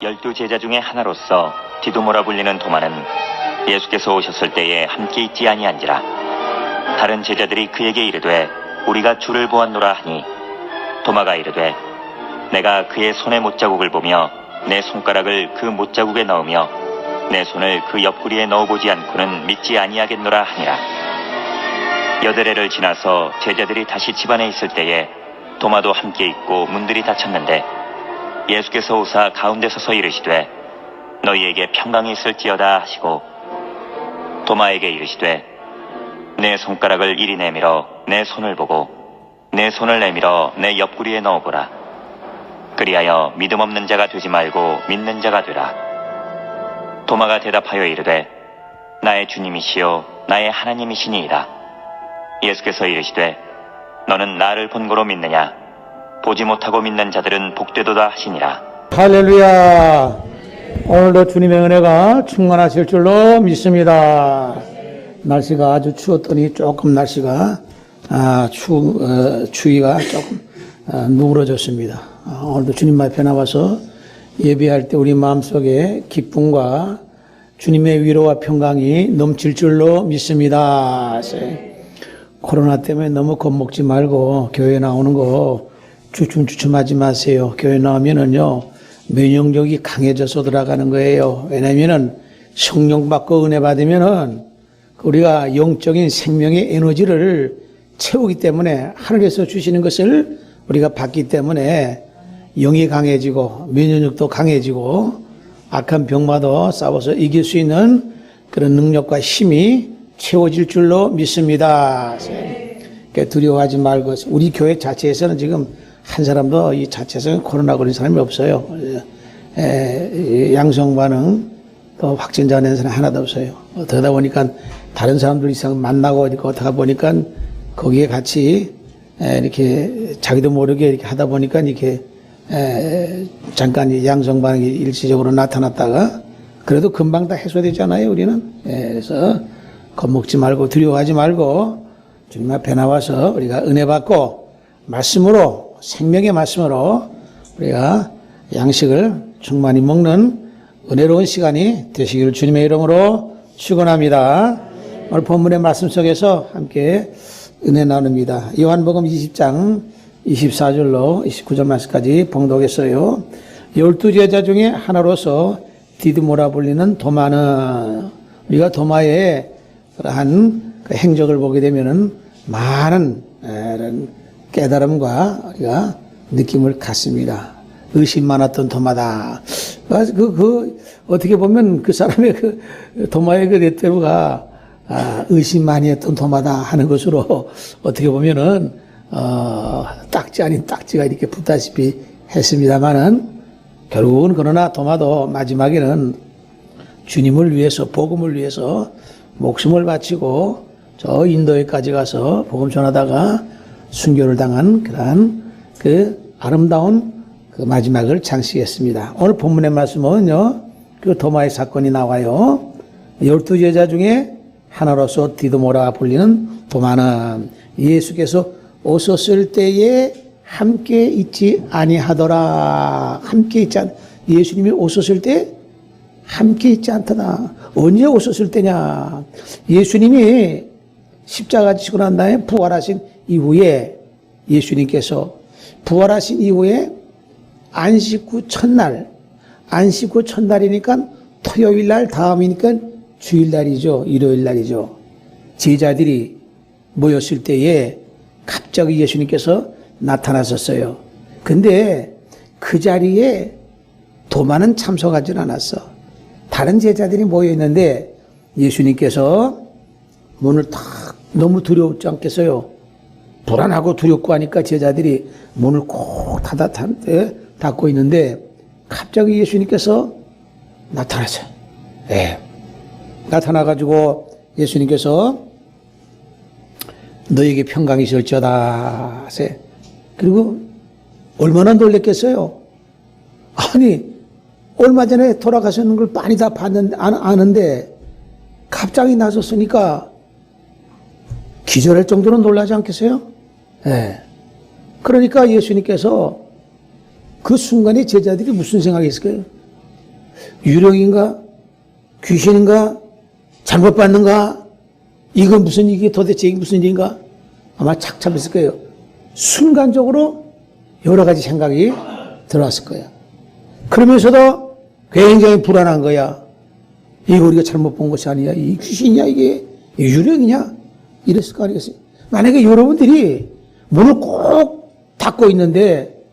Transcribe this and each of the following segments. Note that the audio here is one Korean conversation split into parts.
12 제자 중에 하나로서 디두모라 불리는 도마는 예수께서 오셨을 때에 함께 있지 아니한지라. 다른 제자들이 그에게 이르되 우리가 주를 보았노라 하니 도마가 이르되 내가 그의 손의 못자국을 보며 내 손가락을 그 못자국에 넣으며 내 손을 그 옆구리에 넣어보지 않고는 믿지 아니하겠노라 하니라. 여드레를 지나서 제자들이 다시 집안에 있을 때에 도마도 함께 있고 문들이 닫혔는데 예수께서 오사 가운데 서서 이르시되 너희에게 평강이 있을지어다 하시고 도마에게 이르시되 내 손가락을 이리 내밀어 내 손을 보고 내 손을 내밀어 내 옆구리에 넣어보라. 그리하여 믿음 없는 자가 되지 말고 믿는 자가 되라. 도마가 대답하여 이르되 나의 주님이시요 나의 하나님이시니이다. 예수께서 이르시되 너는 나를 본고로 믿느냐? 보지 못하고 믿는 자들은 복되도다 하시니라. 할렐루야. 오늘도 주님의 은혜가 충만하실 줄로 믿습니다. 날씨가 아주 추웠더니 조금 날씨가 추위가 조금 누그러졌습니다. 오늘도 주님 앞에 나와서 예배할 때 우리 마음속에 기쁨과 주님의 위로와 평강이 넘칠 줄로 믿습니다. 코로나 때문에 너무 겁먹지 말고 교회 나오는 거 주춤주춤하지 마세요. 교회 나오면은요 면역력이 강해져서 들어가는 거예요. 왜냐면은 성령 받고 은혜 받으면은 우리가 영적인 생명의 에너지를 채우기 때문에 하늘에서 주시는 것을 우리가 받기 때문에 영이 강해지고 면역력도 강해지고 악한 병마도 싸워서 이길 수 있는 그런 능력과 힘이 채워질 줄로 믿습니다. 두려워하지 말고 우리 교회 자체에서는 지금 한 사람도 이 자체에서는 코로나 걸린 사람이 없어요. 양성 반응 또 확진자 낸 사람 하나도 없어요. 그러다 보니까 다른 사람들 이상 만나고 어떻게 보니까 거기에 같이 이렇게 자기도 모르게 이렇게 하다 보니까 이렇게 잠깐 양성 반응이 일시적으로 나타났다가 그래도 금방 다 해소되잖아요. 우리는 그래서 겁먹지 말고 두려워하지 말고 주님 앞에 나와서 우리가 은혜 받고 말씀으로 생명의 말씀으로 우리가 양식을 충만히 먹는 은혜로운 시간이 되시기를 주님의 이름으로 축원합니다. 오늘 본문의 말씀 속에서 함께 은혜 나눕니다. 요한복음 20장 24절로 29절 말씀까지 봉독했어요. 12 제자 중에 하나로서 디두모라 불리는 도마는 우리가 도마의 그러한 행적을 보게 되면은 많은 깨달음과 우리가 느낌을 갖습니다. 의심 많았던 도마다. 어떻게 보면 그 사람의 도마의 그 레테루가 의심 많이 했던 도마다 하는 것으로 어떻게 보면은 딱지 아닌 딱지가 이렇게 붙다시피 했습니다만은 결국은 그러나 도마도 마지막에는 주님을 위해서 복음을 위해서 목숨을 바치고 저 인도에까지 가서 복음 전하다가 순교를 당한 그러한 그 아름다운 그 마지막을 장식했습니다. 오늘 본문의 말씀은요, 그 도마의 사건이 나와요. 12 제자 중에 하나로서 디두모라 불리는 도마는 예수께서 오셨을 때에 함께 있지 아니하더라. 함께 있지 예수님이 오셨을 때 함께 있지 않더라. 언제 오셨을 때냐? 예수님이 십자가 지고 난 다음에 부활하신 이후에 예수님께서 부활하신 이후에 안식 후 첫날, 안식 후 첫날이니까 토요일 날 다음이니까 주일날이죠. 일요일날이죠. 제자들이 모였을 때에 갑자기 예수님께서 나타나셨어요. 근데 그 자리에 도마는 참석하지 않았어. 다른 제자들이 모여 있는데 예수님께서 문을 탁 너무 두려웠지 않겠어요? 불안하고 두렵고 하니까 제자들이 문을 꼭 닫고 있는데 갑자기 예수님께서 나타나셨어요. 나타나가지고 예수님께서 너에게 평강이 있을지어다. 그리고 얼마나 놀랬겠어요? 아니 얼마 전에 돌아가셨는 걸 많이 다 아는데 갑자기 나섰으니까 기절할 정도로 놀라지 않겠어요? 그러니까 예수님께서 그 순간에 제자들이 무슨 생각이 있을까요? 유령인가? 귀신인가? 잘못 봤는가? 이게 도대체 이게 무슨 일인가? 아마 착잡했을 거예요. 순간적으로 여러 가지 생각이 들어왔을 거야. 그러면서도 굉장히 불안한 거야. 이거 우리가 잘못 본 것이 아니야. 이 귀신이냐, 이게 유령이냐? 이랬을 거 아니겠어요? 만약에 여러분들이 문을 꼭 닫고 있는데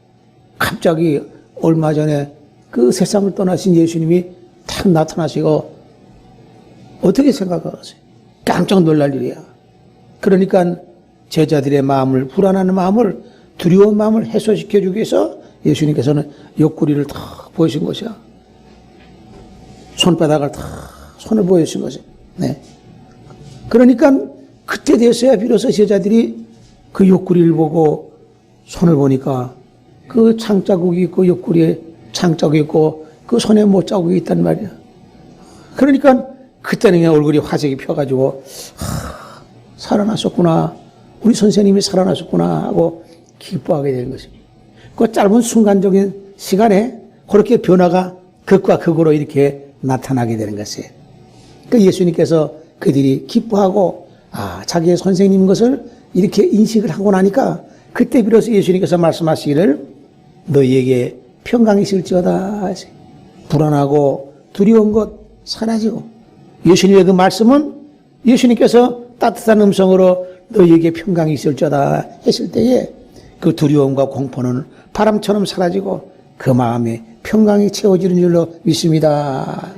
갑자기 얼마 전에 그 세상을 떠나신 예수님이 탁 나타나시고 어떻게 생각하세요? 깜짝 놀랄 일이야. 그러니까 제자들의 마음을, 불안한 마음을, 두려운 마음을 해소시켜주기 위해서 예수님께서는 옆구리를 탁 보여주신 것이야. 손바닥을 탁, 손을 보여주신 것이야. 네. 그러니까 그때 돼서야 비로소 제자들이 그 옆구리를 보고 손을 보니까 그 창자국이 있고 옆구리에 창자국이 있고 그 손에 못자국이 있단 말이야. 그러니까 그때는 그냥 얼굴이 화색이 펴가지고 살아났었구나. 우리 선생님이 살아났었구나 하고 기뻐하게 되는 것입니다. 그 짧은 순간적인 시간에 그렇게 변화가 극과 극으로 이렇게 나타나게 되는 것이에요. 그 예수님께서 그들이 기뻐하고 자기의 선생님인 것을 이렇게 인식을 하고 나니까 그때 비로소 예수님께서 말씀하시기를 너희에게 평강이 있을지어다. 불안하고 두려운 것 사라지고 예수님의 그 말씀은 예수님께서 따뜻한 음성으로 너희에게 평강이 있을지어다 했을 때에 그 두려움과 공포는 바람처럼 사라지고 그 마음에 평강이 채워지는 줄로 믿습니다.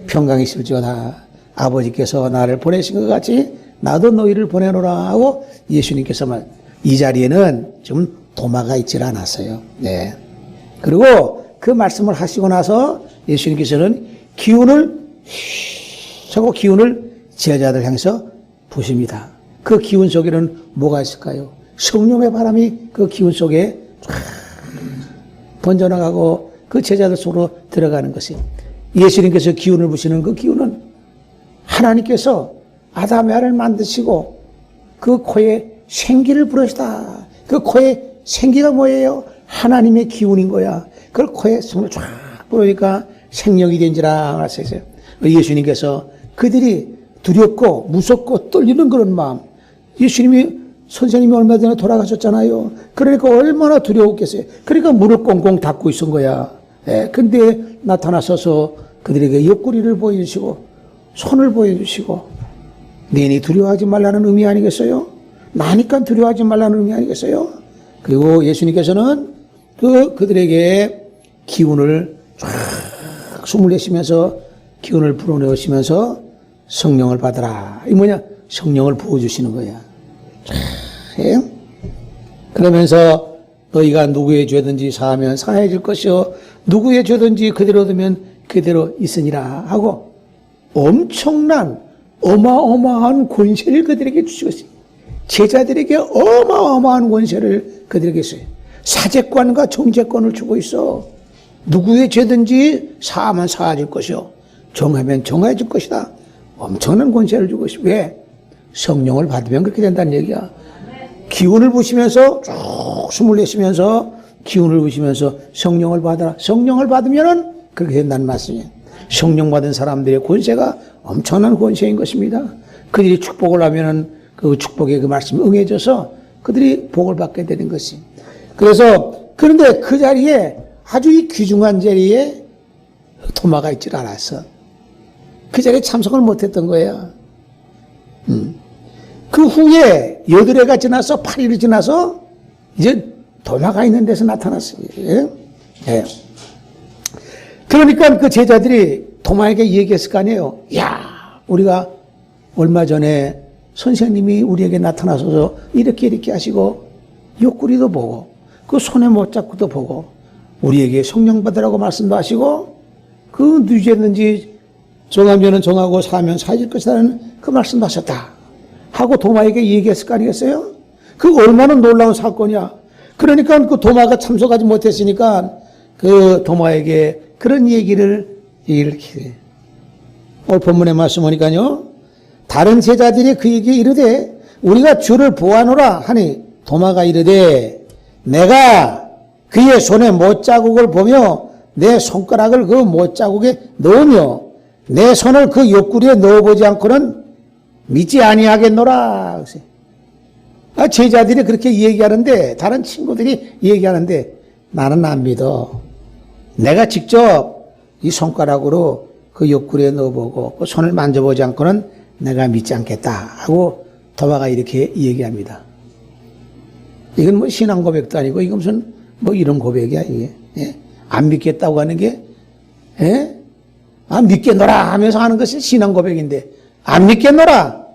평강이 있을지어다. 아버지께서 나를 보내신 것 같이 나도 너희를 보내노라 하고 예수님께서 이 자리에는 지금 도마가 있질 않았어요. 네. 그리고 그 말씀을 하시고 나서 예수님께서는 기운을 제자들 향해서 부십니다. 그 기운 속에는 뭐가 있을까요? 성령의 바람이 그 기운 속에 번져나가고 그 제자들 속으로 들어가는 것이 예수님께서 기운을 부시는 그 기운은 하나님께서 아담의 알을 만드시고 그 코에 생기를 불으시다. 그 코에 생기가 뭐예요? 하나님의 기운인 거야. 그걸 코에 손을 쫙 불으니까 생명이 된지라 하셨어요. 예수님께서 그들이 두렵고 무섭고 떨리는 그런 마음. 선생님이 얼마 전에 돌아가셨잖아요. 그러니까 얼마나 두려웠겠어요. 그러니까 문을 꽁꽁 닫고 있은 거야. 근데 나타나셔서 그들에게 옆구리를 보여주시고 손을 보여주시고 너희 두려워하지 말라는 의미 아니겠어요? 나니까 두려워하지 말라는 의미 아니겠어요? 그리고 예수님께서는 그들에게 기운을 쫙 숨을 내쉬면서 기운을 불어넣으시면서 성령을 받아라. 이 뭐냐? 성령을 부어주시는 거야. 예? 그러면서 너희가 누구의 죄든지 사하면 사해질 것이요 누구의 죄든지 그대로 두면 그대로 있으니라 하고 엄청난 어마어마한 권세를 그들에게 주시겠어요. 제자들에게 어마어마한 권세를 그들에게 있어요. 사제권과 정제권을 주고 있어. 누구의 죄든지 사하면 사해질 것이요 정하면 정해질 것이다. 엄청난 권세를 주고 있어요. 왜? 성령을 받으면 그렇게 된다는 얘기야. 기운을 부시면서 쭉 숨을 내쉬면서 기운을 부시면서 성령을 받아라. 성령을 받으면 그렇게 된다는 말씀이에요. 성령 받은 사람들의 권세가 엄청난 권세인 것입니다. 그들이 축복을 하면은 그 축복의 그 말씀이 응해져서 그들이 복을 받게 되는 것이. 그런데 그 자리에 아주 이 귀중한 자리에 도마가 있질 않았어. 그 자리에 참석을 못했던 거야. 그 후에 8해가 지나서 8일이 지나서 이제 도마가 있는 데서 나타났어요. 예. 그러니까 그 제자들이 도마에게 얘기했을 거 아니에요. 야, 우리가 얼마 전에 선생님이 우리에게 나타나셔서 이렇게 하시고 옆구리도 보고 그 손에 못잡고도 보고 우리에게 성령 받으라고 말씀도 하시고 그 누구였는지 정하면 정하고 사하면 사해질 것이라는 그 말씀도 하셨다 하고 도마에게 얘기했을 거 아니겠어요? 그 얼마나 놀라운 사건이야. 그러니까 그 도마가 참석하지 못했으니까 그 도마에게 그런 얘기를 이렇게 오늘 본문의 말씀 보니까요. 다른 제자들이 그에게 이르되 우리가 주를 보아노라 하니 도마가 이르되 내가 그의 손에 못자국을 보며 내 손가락을 그 못자국에 넣으며 내 손을 그 옆구리에 넣어보지 않고는 믿지 아니하겠노라. 제자들이 그렇게 얘기하는데, 다른 친구들이 얘기하는데 나는 안 믿어. 내가 직접 이 손가락으로 그 옆구리에 넣어보고 그 손을 만져보지 않고는 내가 믿지 않겠다 하고 도마가 이렇게 얘기합니다. 이건 뭐 신앙 고백도 아니고 이건 무슨 뭐 이런 고백이야 이게. 예? 안 믿겠다고 하는 게, 예? 아, 믿겠노라 하면서 하는 것이 신앙 고백인데, 안 믿겠노라.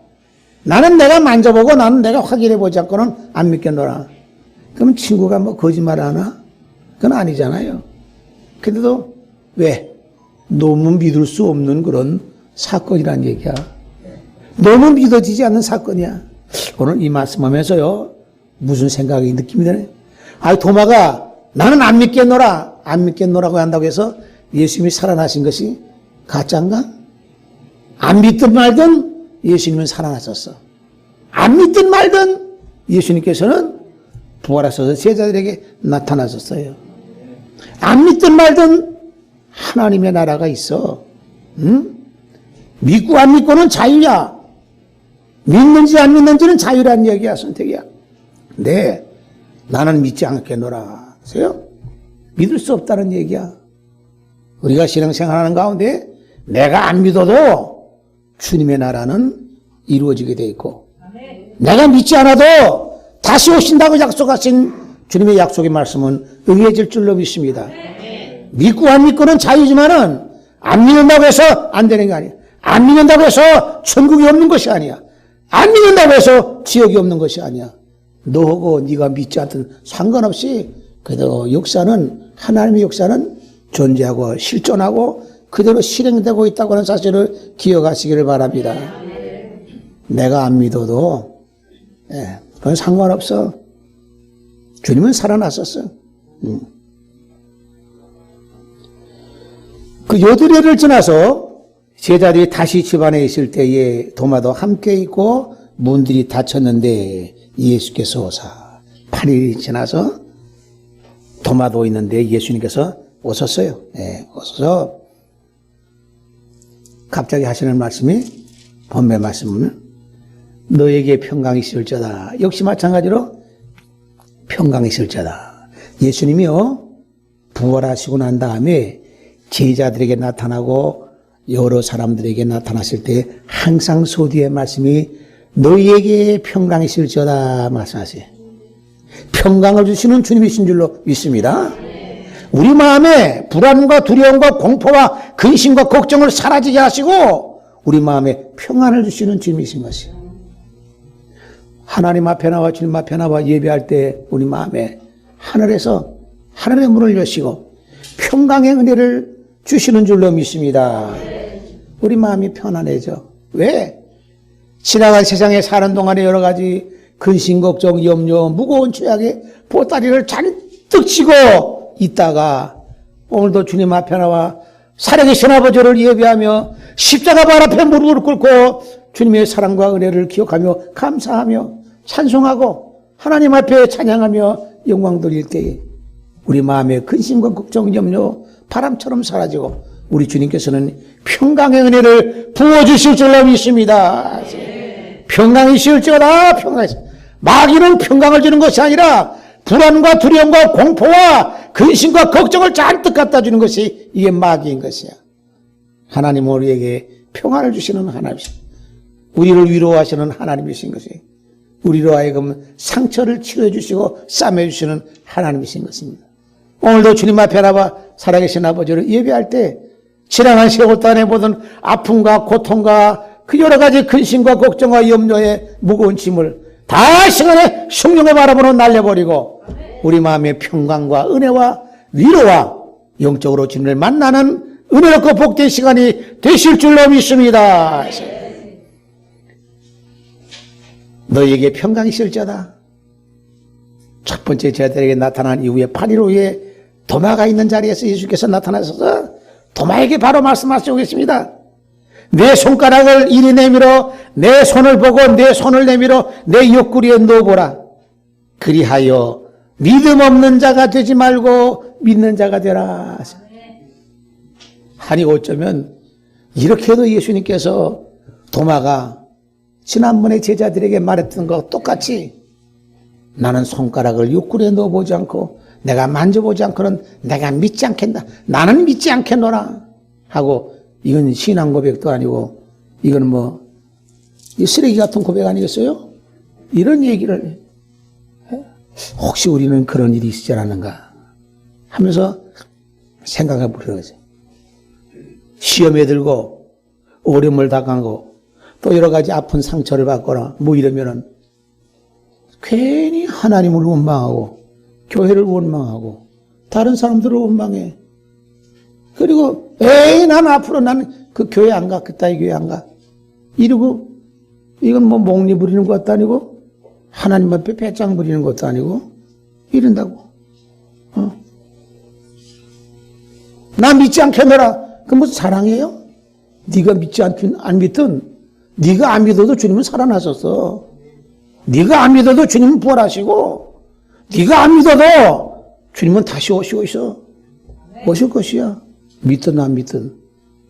나는 내가 만져보고 나는 내가 확인해보지 않고는 안 믿겠노라. 그럼 친구가 뭐 거짓말을 하나? 그건 아니잖아요. 근데도 왜? 너무 믿을 수 없는 그런 사건이란 얘기야. 너무 믿어지지 않는 사건이야. 오늘 이 말씀하면서요, 무슨 생각이 느낌이 드네. 아, 도마가 나는 안 믿겠노라, 안 믿겠노라고 한다고 해서 예수님이 살아나신 것이 가짜인가? 안 믿든 말든 예수님은 살아나셨어. 안 믿든 말든 예수님께서는 부활하셔서 제자들에게 나타나셨어요. 안 믿든 말든 하나님의 나라가 있어. 응? 믿고 안 믿고는 자유야. 믿는지 안 믿는지는 자유라는 얘기야, 선택이야. 네, 나는 믿지 않겠노라. 보세요? 믿을 수 없다는 얘기야. 우리가 신앙생활하는 가운데 내가 안 믿어도 주님의 나라는 이루어지게 돼 있고, 내가 믿지 않아도 다시 오신다고 약속하신 주님의 약속의 말씀은 응해질 줄로 믿습니다. 믿고 안 믿고는 자유지만은 안 믿는다고 해서 안 되는 게 아니야. 안 믿는다고 해서 천국이 없는 것이 아니야. 안 믿는다고 해서 지옥이 없는 것이 아니야. 너하고 네가 믿지 않든 상관없이 그대로 역사는, 하나님의 역사는 존재하고 실존하고 그대로 실행되고 있다고 하는 사실을 기억하시기를 바랍니다. 내가 안 믿어도 그건 상관없어. 주님은 살아났었어. 그 요드레를 지나서 제자들이 다시 집안에 있을 때에 도마도 함께 있고 문들이 닫혔는데 예수께서 오사. 8일이 지나서 도마도 있는데 예수님께서 오셨어요. 오셔서 갑자기 하시는 말씀이 본의 말씀은 너에게 평강이 있을지어다. 역시 마찬가지로 평강이 있을지어다. 예수님이요, 부활하시고 난 다음에 제자들에게 나타나고 여러 사람들에게 나타났을 때 항상 소뒤의 말씀이 너희에게 평강이 있을지어다 말씀하세요. 평강을 주시는 주님이신 줄로 믿습니다. 우리 마음에 불안과 두려움과 공포와 근심과 걱정을 사라지게 하시고 우리 마음에 평안을 주시는 주님이신 것이에요. 하나님 앞에 나와 주님 앞에 나와 예배할 때 우리 마음에 하늘에서 하늘의 문을 여시고 평강의 은혜를 주시는 줄로 믿습니다. 우리 마음이 편안해져. 왜? 지나간 세상에 사는 동안에 여러 가지 근심, 걱정, 염려, 무거운 죄악의 보따리를 잔뜩 지고 있다가 오늘도 주님 앞에 나와 살아계신 아버지를 예배하며 십자가 발 앞에 무릎을 꿇고 주님의 사랑과 은혜를 기억하며 감사하며 찬송하고 하나님 앞에 찬양하며 영광 돌릴 때에 우리 마음의 근심과 걱정, 염려 바람처럼 사라지고 우리 주님께서는 평강의 은혜를 부어주실 줄로 믿습니다. 평강이 있을지어다. 평강이 있을지어다. 마귀는 평강을 주는 것이 아니라 불안과 두려움과 공포와 근심과 걱정을 잔뜩 갖다 주는 것이 이게 마귀인 것이야. 하나님은 우리에게 평안을 주시는 하나님이십니다. 우리를 위로하시는 하나님이신 것이에요. 우리로 하여금 상처를 치료해 주시고 싸매 주시는 하나님이신 것입니다. 오늘도 주님 앞에 나와 살아계신 아버지를 예배할 때 지나간 세월 동안에 보던 아픔과 고통과 그 여러 가지 근심과 걱정과 염려의 무거운 짐을 다 시간에 성령의 바람으로 날려버리고 우리 마음의 평강과 은혜와 위로와 영적으로 주님을 만나는 은혜롭고 복된 시간이 되실 줄로 믿습니다. 너희에게 평강이 있을지어다. 첫 번째 제자들에게 나타난 이후에 8일 후에 도마가 있는 자리에서 예수께서 나타나셔서 도마에게 바로 말씀하시고 계십니다. 내 손가락을 이리 내밀어 내 손을 보고 내 손을 내밀어 내 옆구리에 넣어보라. 그리하여 믿음 없는 자가 되지 말고 믿는 자가 되라. 아니 어쩌면 이렇게 해도 예수님께서 도마가 지난번에 제자들에게 말했던 거 똑같이 나는 손가락을 옆구리에 넣어보지 않고 내가 만져보지 않고는 내가 믿지 않겠다. 나는 믿지 않겠노라 하고 이건 신앙 고백도 아니고 이건 뭐 이 쓰레기 같은 고백 아니겠어요? 이런 얘기를 해? 혹시 우리는 그런 일이 있지 않았는가 하면서 생각해 보려고 하죠. 시험에 들고 어려움을 당하고 또 여러 가지 아픈 상처를 받거나 뭐 이러면은 괜히 하나님을 원망하고 교회를 원망하고 다른 사람들을 원망해. 그리고 에이 난 앞으로 난 그 교회 안 가겠다 이 교회 안 가. 이러고 이건 뭐 몽리 부리는 것도 아니고 하나님 앞에 배짱 부리는 것도 아니고 이런다고. 나 믿지 않겠노라. 그 무슨 사랑이에요? 네가 믿지 않긴 안 믿든 네가 안 믿어도 주님은 살아나셨어. 네가 안 믿어도 주님은 부활하시고 네가 안 믿어도 주님은 다시 오시고 있어. 오실 것이야. 믿든 안 믿든.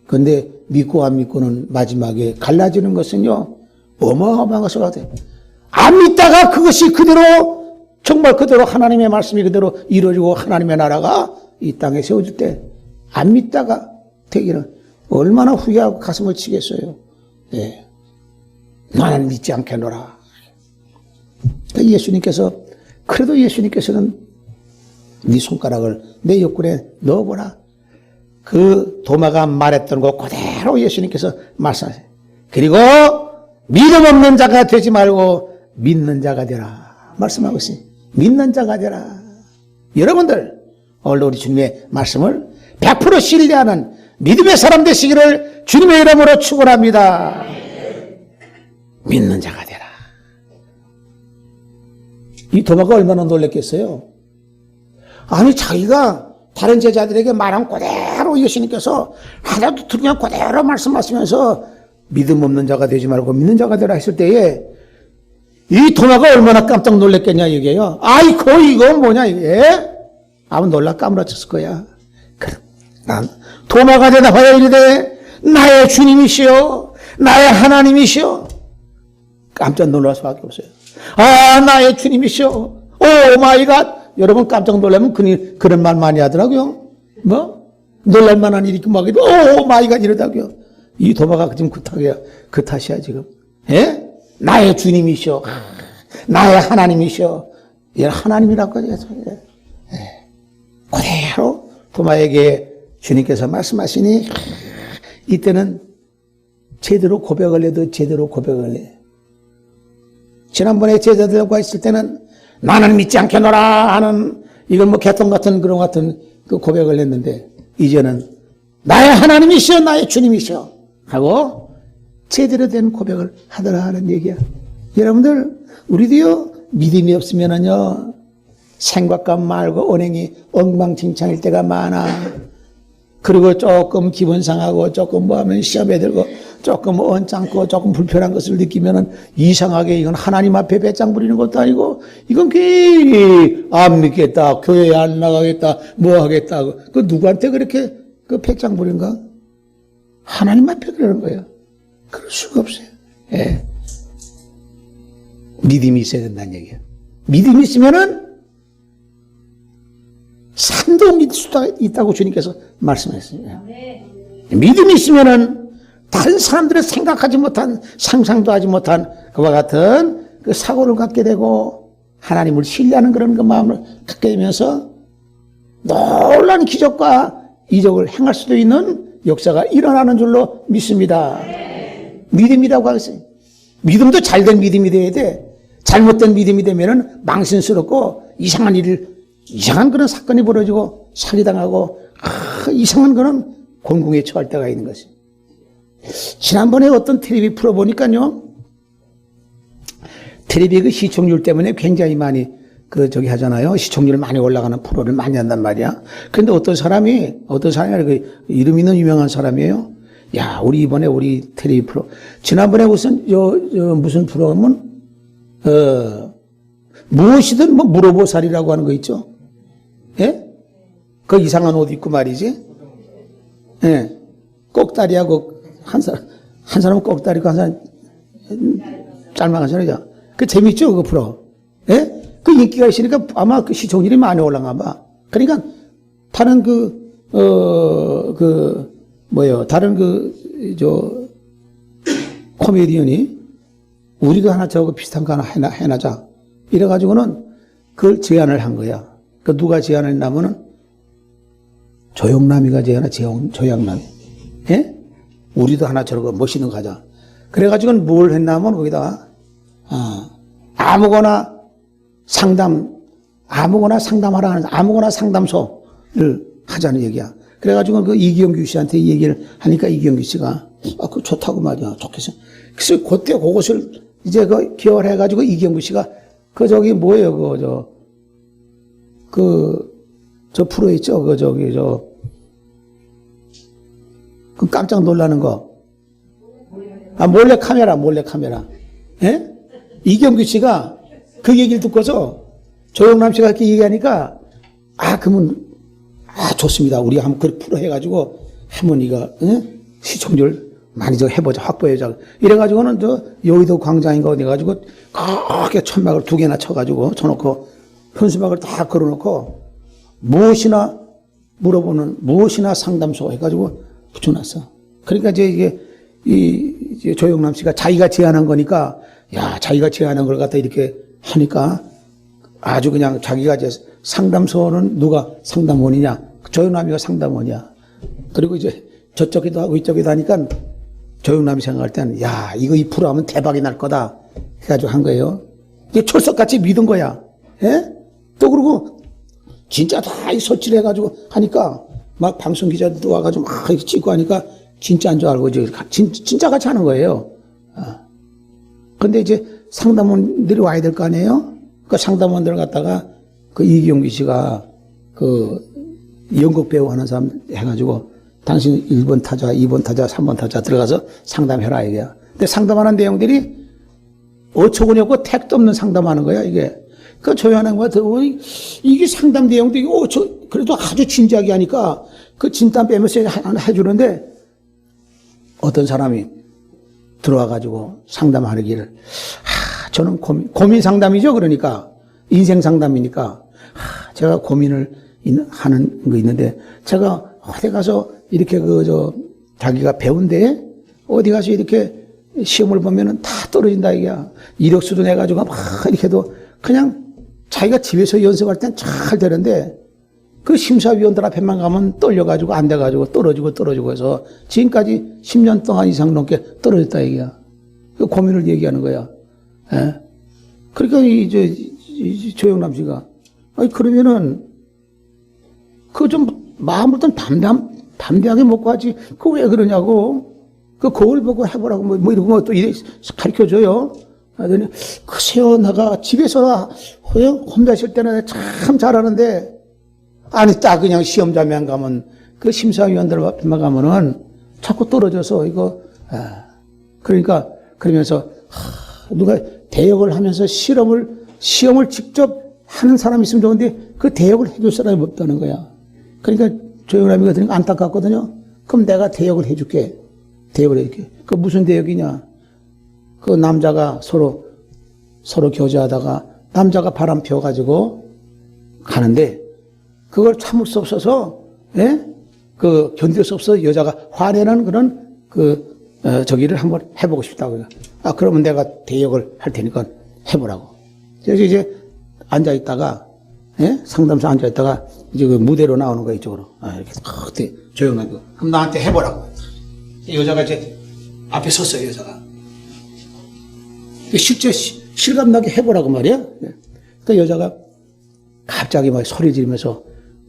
그런데 믿고 안 믿고는 마지막에 갈라지는 것은요 어마어마한 것을 하되 안 믿다가 그것이 그대로 정말 그대로 하나님의 말씀이 그대로 이루어지고 하나님의 나라가 이 땅에 세워질 때 안 믿다가 되기는 얼마나 후회하고 가슴을 치겠어요. 예. 나는 믿지 않겠노라. 예수님께서 그래도 예수님께서는 네 손가락을 내 옆구리에 넣어보라. 그 도마가 말했던 거 그대로 예수님께서 말씀하세요. 그리고 믿음 없는 자가 되지 말고 믿는 자가 되라. 말씀하고 있어요. 믿는 자가 되라. 여러분들 오늘 우리 주님의 말씀을 100% 신뢰하는 믿음의 사람 되시기를 주님의 이름으로 축원합니다. 믿는 자가 되라. 이 도마가 얼마나 놀랐겠어요? 아니 자기가 다른 제자들에게 말한 그대로 예수님께서 하나도 그냥 그대로 말씀하시면서 믿음 없는 자가 되지 말고 믿는 자가 되라 했을 때에 이 도마가 얼마나 깜짝 놀랐겠냐 이게요. 아이고 이거 뭐냐 이게. 아무 놀라 까무러쳤을 거야. 난 도마가 대답하여 이르되 나의 주님이시여 나의 하나님이시여. 깜짝 놀랄 수밖에 없어요. 아 나의 주님이시여. 오 마이 갓. 여러분 깜짝 놀라면 그런 말 많이 하더라고요. 뭐? 놀랄 만한 일이 막 오 마이 갓 이러다고요. 이 도마가 지금 그 탓이야 지금. 예? 나의 주님이시여. 나의 하나님이시여. 얘 하나님이라고 하죠. 예. 그대로 도마에게 주님께서 말씀하시니 이때는 제대로 고백을 해도 제대로 고백을 해. 지난번에 제자들과 있을 때는 나는 믿지 않겠노라 하는 이건 뭐 개똥 같은 그런 같은 그 고백을 했는데 이제는 나의 하나님이시여 나의 주님이시여 하고 제대로 된 고백을 하더라 하는 얘기야. 여러분들 우리도요 믿음이 없으면은요 생각과 말과 언행이 엉망진창일 때가 많아. 그리고 조금 기분 상하고 조금 뭐 하면 시험에 들고 조금 언짢고 조금 불편한 것을 느끼면은 이상하게 이건 하나님 앞에 배짱 부리는 것도 아니고 이건 괜히 안 믿겠다 교회에 안 나가겠다 뭐 하겠다 그 누구한테 그렇게 그 배짱 부린가? 하나님 앞에 그러는 거예요. 그럴 수가 없어요. 예. 믿음이 있어야 된다는 얘기예요. 믿음이 있으면은 산도 믿을 수 있다고 주님께서 말씀하셨어요. 믿음이 있으면은 다른 사람들이 생각하지 못한 상상도 하지 못한 그와 같은 그 사고를 갖게 되고 하나님을 신뢰하는 그런 그 마음을 갖게 되면서 놀라운 기적과 이적을 행할 수도 있는 역사가 일어나는 줄로 믿습니다. 믿음이라고 하겠어요. 믿음도 잘된 믿음이 돼야 돼. 잘못된 믿음이 되면은 망신스럽고 이상한 그런 사건이 벌어지고 사기당하고 이상한 그런 곤궁에 처할 때가 있는 것이. 지난번에 어떤 텔레비 프로 보니까요. 텔레비 그 시청률 때문에 굉장히 많이 하잖아요. 시청률 많이 올라가는 프로를 많이 한단 말이야. 그런데 어떤 사람이 그 이름 있는 유명한 사람이에요. 야, 이번에 우리 텔레비 프로. 지난번에 무슨 프로그램은, 무엇이든 뭐 물어보살이라고 하는 거 있죠. 예? 그 이상한 옷 입고 말이지. 예. 꼭다리하고 한 사람은 꼭다리고 한 사람 짤막한 사람이죠. 그 재밌죠, 그 프로. 예? 그 인기가 있으니까 아마 그 시청률이 많이 올라가 봐. 그러니까 다른 다른 코미디언이 우리도 하나 저거 비슷한 거 하나 해놔자. 이래가지고는 그걸 제안을 한 거야. 그 누가 제안을 했냐면은 조영남이가 조영남. 예? 우리도 하나 저러고 멋있는 거 하자. 그래가지고는 뭘 했냐면 거기다가, 아무거나 상담하라, 아무거나 상담소를 하자는 얘기야. 그래가지고 그 이경규 씨한테 이 얘기를 하니까 이경규 씨가, 그거 좋다고 말이야. 좋겠어. 그래서 그때 그것을 이제 기여를 해가지고 이경규 씨가 저 프로 있죠? 그 깜짝 놀라는 거. 몰래 카메라. 예? 이경규 씨가 그 얘기를 듣고서 조영남 씨가 그렇게 얘기하니까, 그러면, 좋습니다. 우리 한번 그 프로 해가지고, 한번 시청률 많이 해보자, 확보해보자. 이래가지고는 여의도 광장인가 어디 가지고, 그렇게 천막을 2개나 쳐놓고, 현수막을 다 걸어놓고, 무엇이나 상담소 해가지고 붙여놨어. 그러니까 이제 이게, 조영남 씨가 자기가 제안한 거니까, 자기가 제안한 걸 갖다 이렇게 하니까, 아주 그냥 자기가 이제 상담소는 누가 상담원이냐, 조영남이가 상담원이야. 그리고 이제 저쪽에도 하고 이쪽에도 하니까 조영남이 생각할 때는 이거 이 프로 하면 대박이 날 거다 해가지고 한 거예요. 이게 철석같이 믿은 거야. 예? 또 그러고 진짜 다 설치를 해가지고 하니까 막 방송 기자들도 와가지고 막 이렇게 찍고 하니까 진짜인 줄 알고 이제 진짜 같이 하는 거예요. 근데 이제 상담원들이 와야 될 거 아니에요? 그 상담원들을 갖다가 그 이경규 씨가 연극 배우 하는 사람 해가지고 당신 1번 타자, 2번 타자, 3번 타자 들어가서 상담해라 이게야. 근데 상담하는 내용들이 어처구니 없고 택도 없는 상담하는 거야 이게. 그 조연한 거 들어보니 이게 상담 내용들이 그래도 아주 진지하게 하니까 그 진땀 빼면서 해주는데 어떤 사람이 들어와가지고 상담하기를 저는 고민 상담이죠. 그러니까 인생 상담이니까 제가 고민을 하는 거 있는데 제가 어디 가서 이렇게 자기가 배운데 어디 가서 이렇게 시험을 보면은 다 떨어진다 이게야. 이력서도 내가지고 막 이렇게 해도 그냥 자기가 집에서 연습할 땐 잘 되는데 그 심사위원들 앞에만 가면 떨려가지고 안 돼가지고 떨어지고 해서 지금까지 10년 동안 이상 넘게 떨어졌다 이게야. 그 고민을 얘기하는 거야. 예? 그러니까 이 조영남 씨가 그러면은 마음을 좀 담대하게 먹고 하지. 그거 왜 그러냐고. 그 거울 보고 해보라고 뭐 이러고 또 이래 가르쳐줘요. 그러더니 글쎄요, 내가 집에서 혼자 있을 때는 참 잘하는데 아니 딱 그냥 시험장면 가면 그 심사위원들 앞에만 가면은 자꾸 떨어져서 그러니까 그러면서 누가 대역을 하면서 시험을 직접 하는 사람이 있으면 좋은데 그 대역을 해줄 사람이 없다는 거야. 그러니까 조영남이가 들으니까 안타깝거든요. 그럼 내가 대역을 해줄게. 그 무슨 대역이냐? 그 남자가 서로 교제하다가 남자가 바람 피워가지고 가는데 그걸 참을 수 없어서, 견딜 수 없어서 여자가 화내는 그런 저기를 한번 해보고 싶다고요. 그러면 내가 대역을 할 테니까 해보라고. 그래서 이제 앉아있다가, 상담소 앉아있다가 이제 그 무대로 나오는 거야, 이쪽으로. 이렇게 조용하게. 그럼 나한테 해보라고. 여자가 이제 앞에 섰어요, 여자가. 실제 실감나게 해보라고 말이야. 그 여자가 갑자기 막 소리 지르면서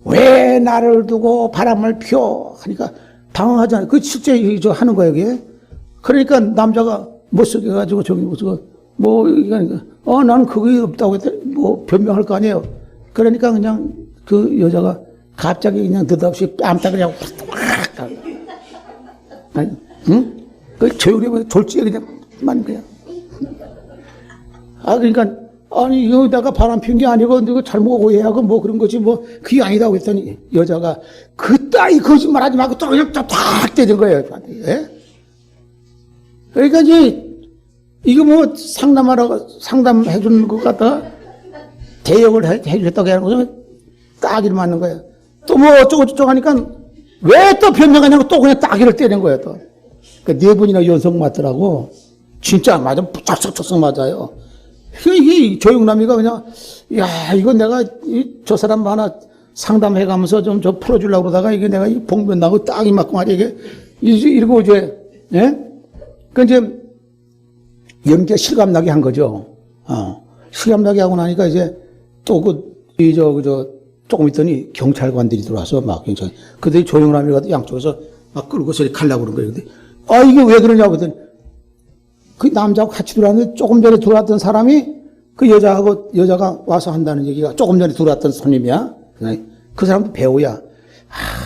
왜 나를 두고 바람을 피워? 하니까 당황하잖아요. 그 실제 하는 거예요, 이게. 그러니까 남자가 못쓰게 해가지고 저기 나는 그게 없다고 했더니 변명할 거 아니에요. 그러니까 그냥 그 여자가 갑자기 그냥 느닷없이 뺨따 그냥 확 아니, 응? 그 조용히 졸지에 그냥 만 그냥. 그러니까 아니, 이거 내가 바람 핀 게 아니고, 이거 잘못 오해하고 뭐 그런 거지, 뭐, 그게 아니다고 했더니, 여자가, 그따위 거짓말 하지 말고 또 그냥 딱 때린 거예요, 저한테. 예? 그러니까 이제, 이거 뭐 상담해 주는 것 같다 대역을 해주겠다고 하는 거죠. 따기를 맞는 거예요. 또 뭐 어쩌고저쩌고 하니까 왜 또 변명하냐고 또 그냥 따기를 때린 거예요, 또. 그러니까 네 번이나 연속 맞더라고. 진짜 맞아. 짝짝짝짝 맞아요. 이게 조용남이가 그냥, 야, 이거 내가 저 사람 하나 상담해 가면서 좀 저 풀어주려고 그러다가 이게 내가 봉변 나고 딱이 맞고 말이야. 이러고 이제, 예? 그 이제 연기가 실감나게 한 거죠. 실감나게 하고 나니까 이제 또 조금 있더니 경찰관들이 들어와서 막 그들이 조용남이가 양쪽에서 막 끌고 소리 가려고 그런 거예요. 근데 이게 왜 그러냐고 그랬더니 그 남자하고 같이 들어왔는데 조금 전에 들어왔던 사람이 그 여자가 와서 한다는 얘기가 조금 전에 들어왔던 손님이야. 그 사람도 배우야.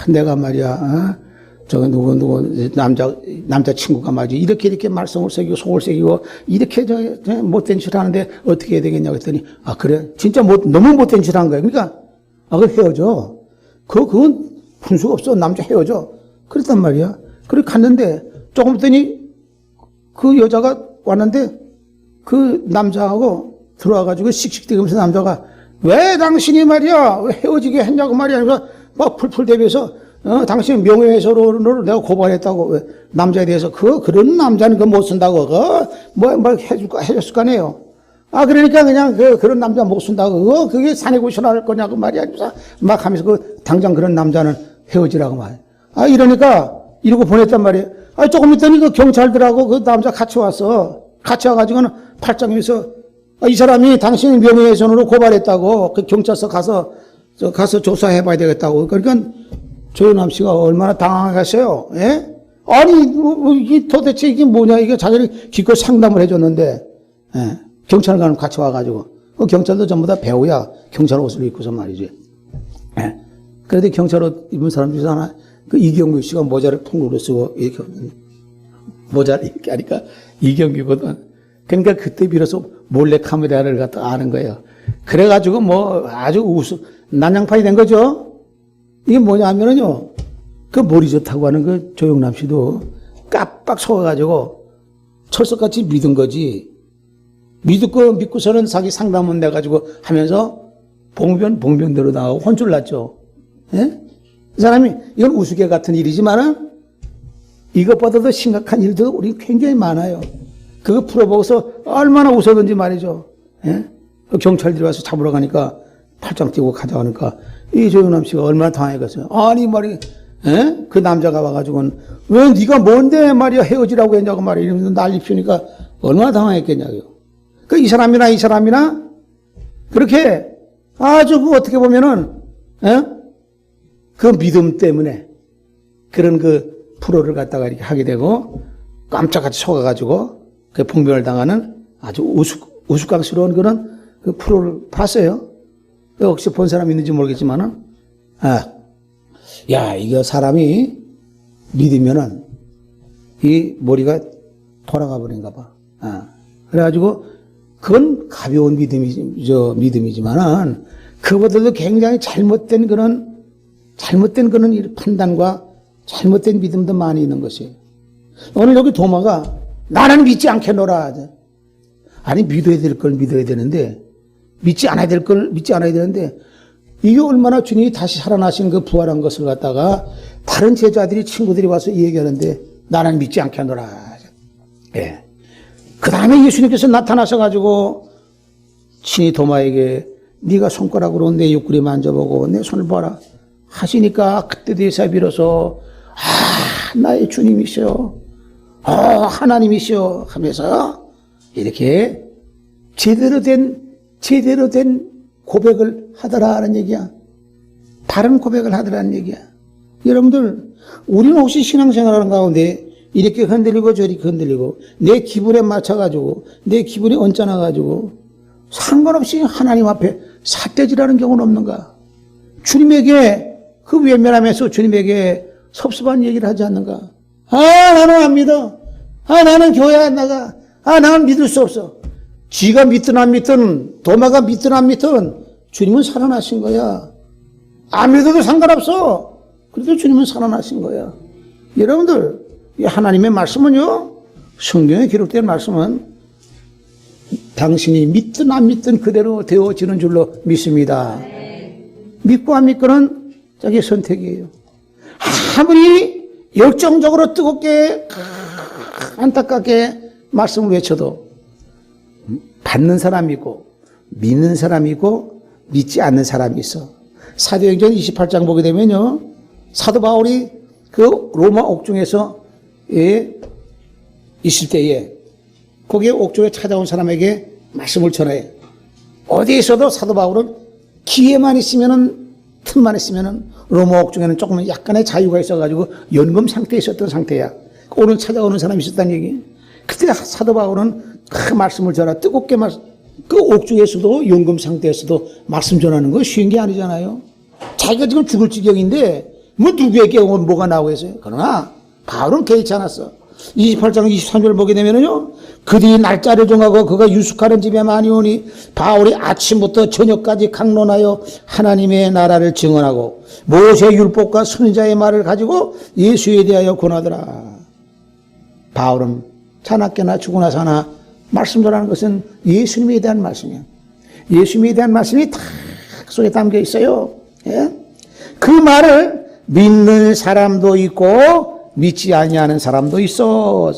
내가 말이야, 저거 누구 남자친구가 말이지 이렇게 말썽을 새기고 속을 새기고 이렇게 못된 짓 하는데 어떻게 해야 되겠냐고 했더니 그래 진짜 너무 못된 짓 한 거야. 그러니까 그럼 헤어져. 그건 분수가 없어. 남자 헤어져. 그랬단 말이야. 그래 갔는데 조금 있더니 그 여자가 왔는데 그 남자하고 들어와가지고 씩씩대면서 남자가 왜 당신이 말이야 왜 헤어지게 했냐고 말이야. 그래서 막 풀풀 대면서 당신 명예훼손으로 내가 고발했다고. 왜 남자에 대해서 그런 남자는 못 쓴다고 뭐 해줬을 거 아니에요. 그러니까 그냥 그런 남자 못 쓴다고 그게 사내고시나 할 거냐고 말이야. 막 하면서 당장 그런 남자는 헤어지라고 말이야. 이러고 보냈단 말이에요. 조금 있더니 그 경찰들하고 그 남자 같이 왔어. 같이 와가지고는 팔짱에서 이 사람이 당신 명예훼손으로 고발했다고 그 경찰서 가서 조사해봐야 되겠다고. 그러니까 조현남 씨가 얼마나 당황하겠어요. 예? 아니 이게 도대체 이게 뭐냐. 이게 자기를 기껏 상담을 해줬는데. 예. 경찰관 같이 와가지고 경찰도 전부 다 배우야. 경찰 옷을 입고서 말이지. 예. 그런데 경찰 옷 입은 사람 중에 하나 그 이경규 씨가 모자를 통으로 쓰고 이렇게 모자를 이렇게 하니까 이경규거든. 그러니까 그때 비로소 몰래 카메라를 갖다 아는 거예요. 그래가지고 뭐 아주 난장판이 된 거죠. 이게 뭐냐 하면은요, 그 머리 좋다고 하는 그 조영남 씨도 깜빡 속아가지고 철석같이 믿은 거지. 믿고서는 자기 상담원 내가지고 하면서 봉변대로 나가고 혼쭐 났죠. 예? 이 사람이, 이건 우스개 같은 일이지만은 이것보다 더 심각한 일도 우리 굉장히 많아요. 그거 풀어보고서 얼마나 웃었는지 말이죠. 예? 그 경찰들이 와서 잡으러 가니까 팔짱 뛰고 가져가니까 이 조영남 씨가 얼마나 당황했겠어요. 아니 말이, 예? 그 남자가 와가지고는 왜 네가 뭔데 말이야 헤어지라고 했냐고 말이야 이러면서 난리 피우니까 얼마나 당황했겠냐고요. 이 사람이나 그렇게 아주 어떻게 보면은 그 믿음 때문에 그런 그 프로를 갖다가 이렇게 하게 되고 깜짝같이 속아가지고 그 봉변을 당하는 아주 우스꽝스러운 그런 그 프로를 봤어요. 혹시 본 사람 있는지 모르겠지만은 이거 사람이 믿으면은 이 머리가 돌아가 버린가 봐. 그래가지고 그건 가벼운 믿음이지만은 그보다도 굉장히 잘못된 그런 판단과 잘못된 믿음도 많이 있는 것이에요. 오늘 여기 도마가 나는 믿지 않겠노라. 아니 믿어야 될 걸 믿어야 되는데 믿지 않아야 될 걸 믿지 않아야 되는데 이게 얼마나 주님이 다시 살아나신 그 부활한 것을 갖다가 다른 제자들이 친구들이 와서 얘기하는데 나는 믿지 않겠노라. 예. 그 다음에 예수님께서 나타나셔가지고 친히 도마에게 네가 손가락으로 내 옆구리 만져보고 내 손을 봐라 하시니까 그때 대사 비로소 나의 주님이시여 하나님이시여 하면서 이렇게 제대로 된 고백을 하더라는 얘기야. 바른 고백을 하더라는 얘기야. 여러분들 우리는 혹시 신앙생활하는 가운데 이렇게 흔들리고 저렇게 흔들리고 내 기분에 맞춰가지고 내 기분이 언짢아가지고 상관없이 하나님 앞에 삿대질하는 경우는 없는가? 주님에게 그 외면하면서 주님에게 섭섭한 얘기를 하지 않는가? 나는 안 믿어. 나는 교회 안 나가. 나는 믿을 수 없어. 지가 믿든 안 믿든, 도마가 믿든 안 믿든 주님은 살아나신 거야. 안 믿어도 상관없어. 그래도 주님은 살아나신 거야. 여러분들, 이 하나님의 말씀은요, 성경에 기록된 말씀은 당신이 믿든 안 믿든 그대로 되어지는 줄로 믿습니다. 믿고 안 믿고는 자기 선택이에요. 아무리 열정적으로 뜨겁게 안타깝게 말씀을 외쳐도 받는 사람이 있고 믿는 사람이 있고 믿지 않는 사람이 있어. 사도행전 28장 보게 되면요, 사도 바울이 그 로마 옥중에서 있을 때에 거기에 옥중에 찾아온 사람에게 말씀을 전해. 어디에 있어도 사도 바울은 기회만 있으면은, 틈만 있으면은 로마 옥중에는 조금 약간의 자유가 있어가지고 연금 상태에 있었던 상태야. 오늘 찾아오는 사람이 있었다는 얘기. 그때 사도 바울은 그 말씀을 전하, 뜨겁게 그 옥중에서도 연금 상태에서도 말씀 전하는 거 쉬운 게 아니잖아요. 자기가 지금 죽을 지경인데 뭐 누구에게 뭐가 나오고 있어요. 그러나 바울은 개의치 않았어. 28장 23절 보게 되면은요, 그들이 날짜를 정하고 그가 유숙하는 집에 많이 오니 바울이 아침부터 저녁까지 강론하여 하나님의 나라를 증언하고 모세 율법과 선지자의 말을 가지고 예수에 대하여 권하더라. 바울은 자나깨나 죽으나 사나 말씀 전하는 것은 예수님에 대한 말씀이야. 예수님에 대한 말씀이 다 속에 담겨 있어요. 예? 그 말을 믿는 사람도 있고 믿지 아니하는 사람도 있어.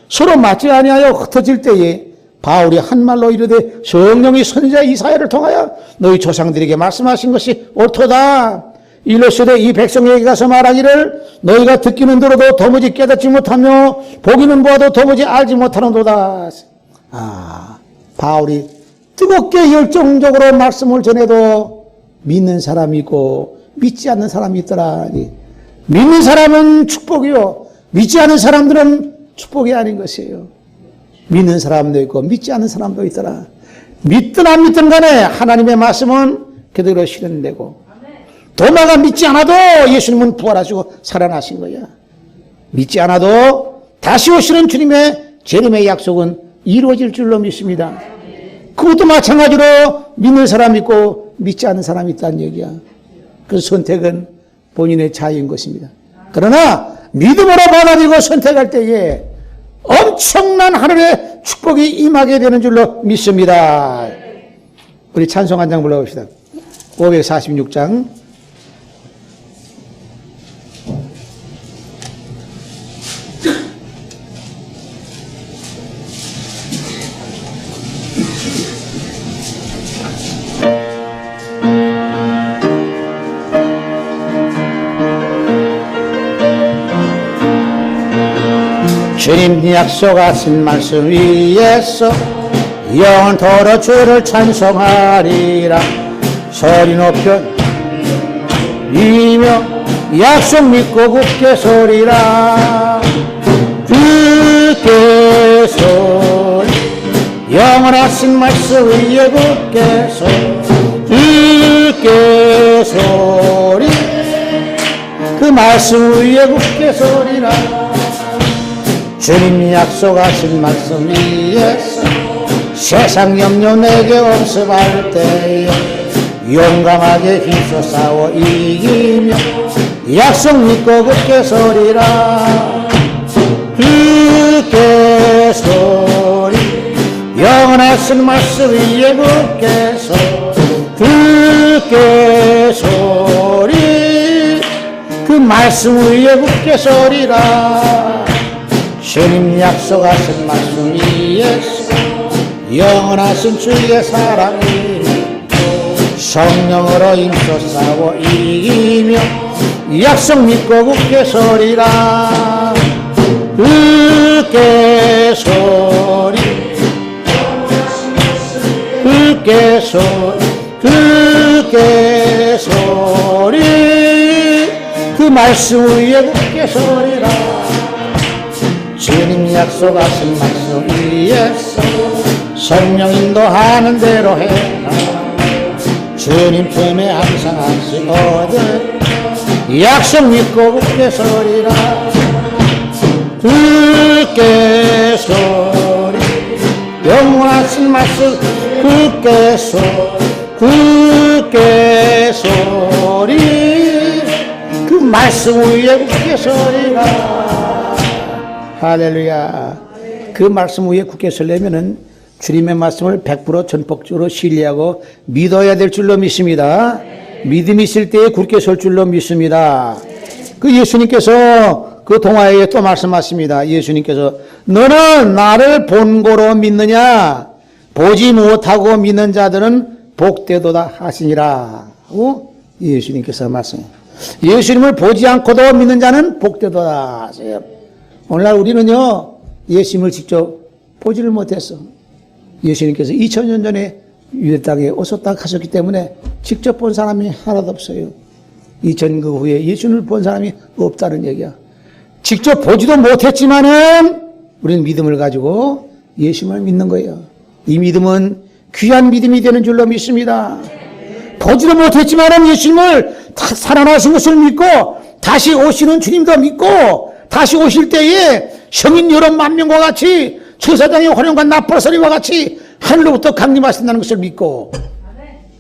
서로 맞지 아니하여 흩어질 때에 바울이 한 말로 이르되 성령이 선지자 이사야를 통하여 너희 조상들에게 말씀하신 것이 옳도다. 이르시되 이 백성에게 가서 말하기를 너희가 듣기는 들어도 도무지 깨닫지 못하며 보기는 보아도 도무지 알지 못하는도다. 바울이 뜨겁게 열정적으로 말씀을 전해도 믿는 사람이 있고 믿지 않는 사람이 있더라. 믿는 사람은 축복이요, 믿지 않는 사람들은 축복이 아닌 것이에요. 믿는 사람도 있고 믿지 않는 사람도 있더라. 믿든 안 믿든 간에 하나님의 말씀은 그대로 실현되고, 도마가 믿지 않아도 예수님은 부활하시고 살아나신 거야. 믿지 않아도 다시 오시는 주님의 재림의 약속은 이루어질 줄로 믿습니다. 그것도 마찬가지로 믿는 사람이 있고 믿지 않는 사람이 있다는 얘기야. 그 선택은 본인의 자유인 것입니다. 그러나 믿음으로 받아들이고 선택할 때에 엄청난 하늘의 축복이 임하게 되는 줄로 믿습니다. 우리 찬송 한 장 불러봅시다. 546장. 주님 약속하신 말씀 위에서 영원토록 주를 찬송하리라. 소리 높여 이며 약속 믿고 굳게 서리라. 굳게 서리 영원하신 말씀 위에 굳게 서리. 굳게 서리 그 말씀 위에 굳게 서리라. 주님 약속하신 말씀 위에서 세상 염려 내게 없음할 때에 용감하게 힘써 싸워 이기며 약속 믿고 굳게 서리라. 굳게 서리 영원하신 말씀 위에 굳게 서리. 굳게 서리 그 말씀 위에 굳게 서리라. 주님 약속하신 말씀 위에서 영원하신 주의 사랑이 성령으로 힘써 싸워 이기며 약속 믿고 굳게 서리라. 굳게 서리 굳게 서리 굳게 서리 그 말씀 위에 굳게 서리라. 주님 약속하신 말씀 위에서 성령 인도하는 대로 해라. 주님 품에 항상 안식 얻을 약속 믿고 굳게 서리라. 굳게 서리 영원하신 말씀 굳게 서리 그 말씀 위에 굳게 서리라. 할렐루야. 그 말씀 위에 굳게 서려면은 주님의 말씀을 100% 전폭적으로 신뢰하고 믿어야 될 줄로 믿습니다. 믿음이 있을 때에 굳게 설 줄로 믿습니다. 그 예수님께서 그 동화에 또 말씀하십니다. 예수님께서 너는 나를 본고로 믿느냐? 보지 못하고 믿는 자들은 복되도다 하시니라. 예수님께서 말씀해요. 예수님을 보지 않고도 믿는 자는 복되도다 하세요. 오늘날 우리는요, 예수님을 직접 보지를 못했어. 예수님께서 2000년 전에 유대 땅에 오셨다 가셨기 때문에 직접 본 사람이 하나도 없어요. 2000년 그 후에 예수님을 본 사람이 없다는 얘기야. 직접 보지도 못했지만은 우리는 믿음을 가지고 예수님을 믿는 거예요. 이 믿음은 귀한 믿음이 되는 줄로 믿습니다. 보지도 못했지만은 예수님을 살아나신 것을 믿고 다시 오시는 주님도 믿고 다시 오실 때에 성인 여러 만 명과 같이 천사장의 화령과 나팔소리와 같이 하늘로부터 강림하신다는 것을 믿고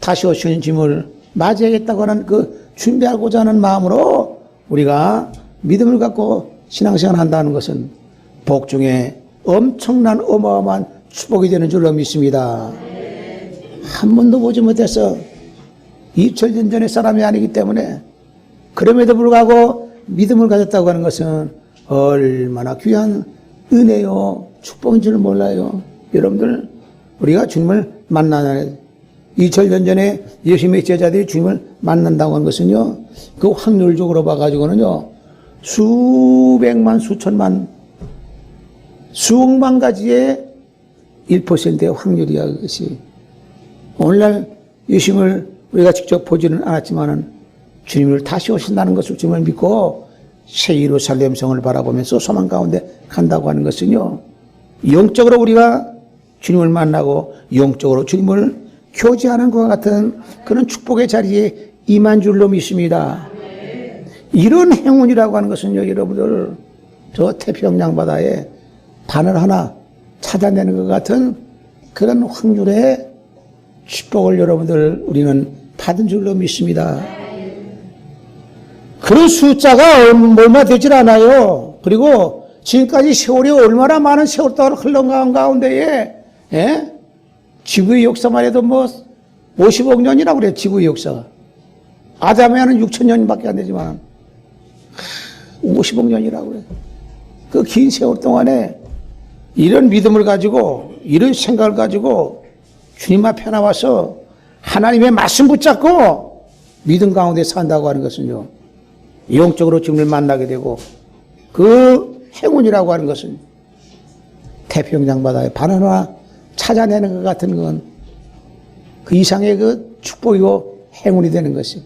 다시 오시는 주님을 맞이하겠다고 하는 그 준비하고자 하는 마음으로 우리가 믿음을 갖고 신앙생활을 한다는 것은 복 중에 엄청난 어마어마한 축복이 되는 줄로 믿습니다. 한 번도 보지 못해서 2000년 전의 사람이 아니기 때문에 그럼에도 불구하고 믿음을 가졌다고 하는 것은 얼마나 귀한 은혜요 축복인 줄 몰라요. 여러분들 우리가 주님을 만나는 2000년 전에 예수님의 제자들이 주님을 만난다고 하는 것은요, 그 확률적으로 봐가지고는요, 수백만, 수천만, 수억만 가지의 1%의 확률이야, 그것이. 오늘날 예수님을 우리가 직접 보지는 않았지만은 주님을 다시 오신다는 것을 주님을 믿고 새 예루살렘 성을 바라보면서 소망 가운데 간다고 하는 것은요, 영적으로 우리가 주님을 만나고 영적으로 주님을 교제하는 것과 같은 그런 축복의 자리에 임한 줄로 믿습니다. 이런 행운이라고 하는 것은요, 여러분들, 저 태평양 바다에 바늘 하나 찾아내는 것 같은 그런 확률의 축복을 여러분들 우리는 받은 줄로 믿습니다. 그런 숫자가 얼마 되질 않아요. 그리고 지금까지 세월이 얼마나 많은 세월 동안 흘러간 가운데에, 지구의 역사만 해도 50억 년이라고 그래요, 지구의 역사가. 아담에는 6,000년밖에 안 되지만, 50억 년이라고 그래요. 그 긴 세월 동안에 이런 믿음을 가지고, 이런 생각을 가지고 주님 앞에 나와서 하나님의 말씀 붙잡고 믿음 가운데 산다고 하는 것은요, 영적으로 주님을 만나게 되고, 그 행운이라고 하는 것은 태평양 바다에 바나나 찾아내는 것 같은 건 그 이상의 그 축복이고 행운이 되는 것이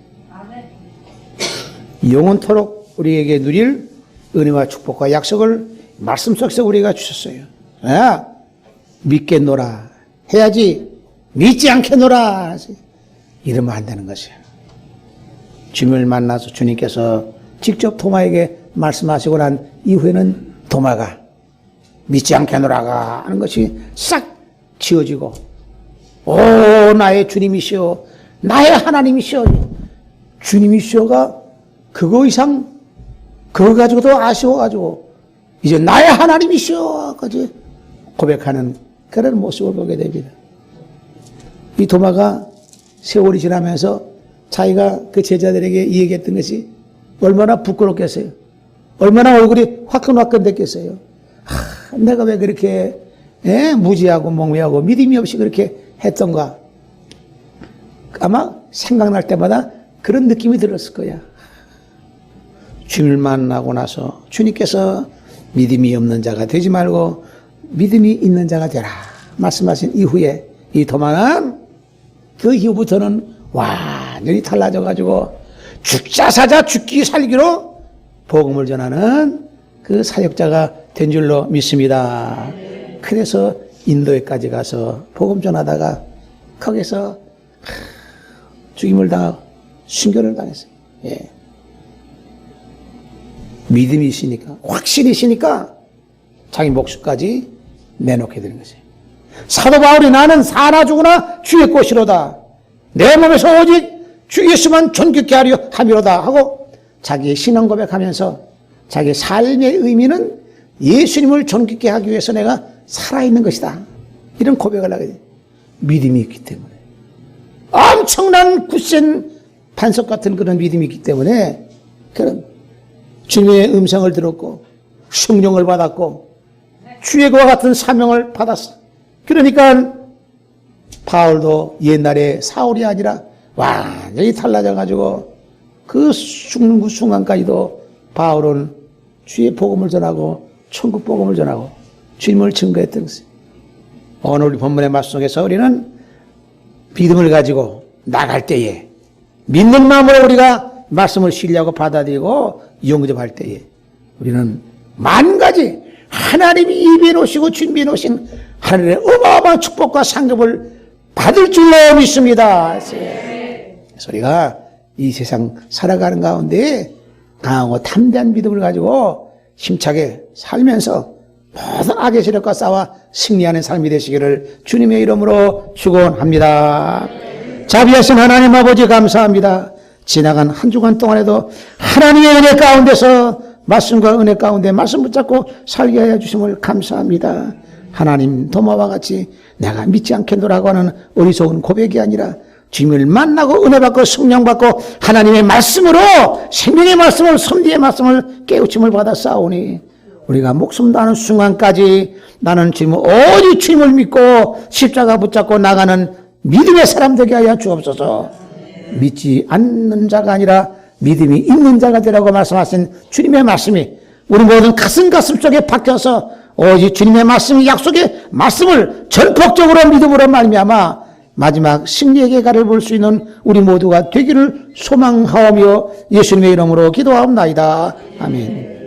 영원토록 우리에게 누릴 은혜와 축복과 약속을 말씀 속에서 우리가 주셨어요. 믿겠노라 해야지 믿지 않겠노라 이러면 안 되는 것이에요. 주님을 만나서 주님께서 직접 도마에게 말씀하시고 난 이후에는 도마가 믿지 않겠노라가 하는 것이 싹 지워지고, 오 나의 주님이시여 나의 하나님이시여 주님이시여가 그거 이상 그거 가지고도 아쉬워가지고 이제 나의 하나님이시여까지 고백하는 그런 모습을 보게 됩니다. 이 도마가 세월이 지나면서 자기가 그 제자들에게 이야기했던 것이 얼마나 부끄럽겠어요. 얼마나 얼굴이 화끈화끈 됐겠어요. 내가 왜 그렇게 무지하고 멍해하고 믿음이 없이 그렇게 했던가. 아마 생각날 때마다 그런 느낌이 들었을 거야. 주님을 만나고 나서 주님께서 믿음이 없는 자가 되지 말고 믿음이 있는 자가 되라 말씀하신 이후에 이 도마는 그 이후부터는 완전히 달라져가지고 죽자 사자 죽기 살기로 복음을 전하는 그 사역자가 된 줄로 믿습니다. 그래서 인도에까지 가서 복음 전하다가 거기서 죽임을 당하고 순교를 당했어요. 믿음이 있으니까, 확신이 있으니까 자기 목숨까지 내놓게 되는 것이에요. 사도 바울이 나는 사나 죽으나 주의 것이로다. 내 몸에서 오직 주 예수만 존귀케 하려 함이로다 하고 자기의 신앙 고백하면서 자기의 삶의 의미는 예수님을 존귀케 하기 위해서 내가 살아있는 것이다. 이런 고백을 하게 돼. 믿음이 있기 때문에. 엄청난 굳센 반석 같은 그런 믿음이 있기 때문에 그런 주님의 음성을 들었고 성령을 받았고 주의 그와 같은 사명을 받았어. 그러니까 바울도 옛날에 사울이 아니라 완전히 달라져가지고 그 죽는 그 순간까지도 바울은 주의 복음을 전하고 천국 복음을 전하고 주님을 증거했던 것이에요. 오늘 우리 본문의 말씀 속에서 우리는 믿음을 가지고 나갈 때에 믿는 마음으로 우리가 말씀을 신뢰하고 받아들이고 영접할 때에 우리는 만 가지 하나님이 입에 놓으시고 준비해 놓으신 하늘의 어마어마한 축복과 상급을 받을 줄로 믿습니다. 그래서 우리가 이 세상 살아가는 가운데 강하고 담대한 믿음을 가지고 힘차게 살면서 모든 악의 세력과 싸워 승리하는 삶이 되시기를 주님의 이름으로 축원합니다. 자비하신 하나님 아버지 감사합니다. 지나간 한 주간 동안에도 하나님의 은혜 가운데서 말씀과 은혜 가운데 말씀 붙잡고 살게 하여 주심을 감사합니다. 하나님 도마와 같이 내가 믿지 않겠노라고 하는 어리석은 고백이 아니라 주님을 만나고 은혜 받고 성령 받고 하나님의 말씀으로 생명의 말씀을 선비의 말씀을 깨우침을 받아 싸우니 우리가 목숨 다하는 순간까지 나는 주님을 오직 주님을 믿고 십자가 붙잡고 나가는 믿음의 사람 되게 하여 주옵소서. 믿지 않는 자가 아니라 믿음이 있는 자가 되라고 말씀하신 주님의 말씀이 우리 모든 가슴 속에 박혀서 오직 주님의 말씀, 약속의 말씀을 전폭적으로 믿음으로 말미암아 마지막 승리에게 가를 볼 수 있는 우리 모두가 되기를 소망하오며 예수님의 이름으로 기도하옵나이다. 아멘.